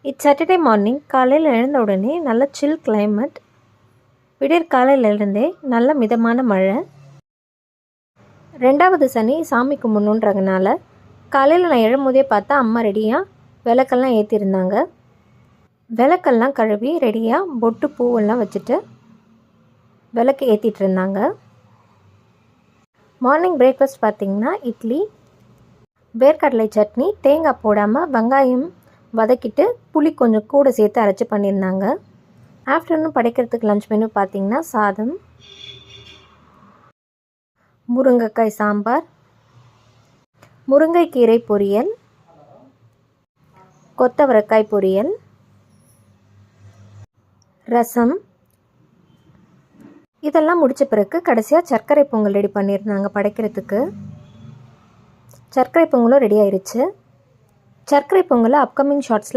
It's Saturday morning. காலையில் எழுந்த உடனே நல்ல சில் கிளைமேட். விடியற் காலையிலேருந்தே நல்ல மிதமான மழை. 2வது சனி சாமி கும்பிடணுன்றதுனால காலையில் நான் எழும்போதே பார்த்தா அம்மா ரெடியாக விளக்கெல்லாம் ஏற்றிருந்தாங்க. விளக்கெல்லாம் கழுவி ரெடியாக பொட்டு பூவெல்லாம் வச்சுட்டு விளக்கு ஏற்றிட்டு இருந்தாங்க. மார்னிங் பிரேக்ஃபாஸ்ட் பார்த்திங்கன்னா இட்லி, வேர்க்கடலை சட்னி, தேங்காய் போடாமல் வெங்காயம் வதக்கிட்டு புளி கொஞ்சம் கூட சேர்த்து அரைச்சி பண்ணியிருந்தாங்க. ஆஃப்டர்நூன் படைக்கிறதுக்கு லஞ்ச் மெனு பார்த்திங்கன்னா சாதம், முருங்கைக்காய் சாம்பார், முருங்கைக்கீரை பொரியல், கொத்தவரக்காய் பொரியல், ரசம். இதெல்லாம் முடித்த பிறகு கடைசியாக சர்க்கரை பொங்கல் ரெடி பண்ணியிருந்தாங்க படைக்கிறதுக்கு. சர்க்கரை பொங்கலும் ரெடி ஆயிடுச்சு. சர்க்கரை பொங்கலை அப்கமிங் ஷார்ட்ஸில்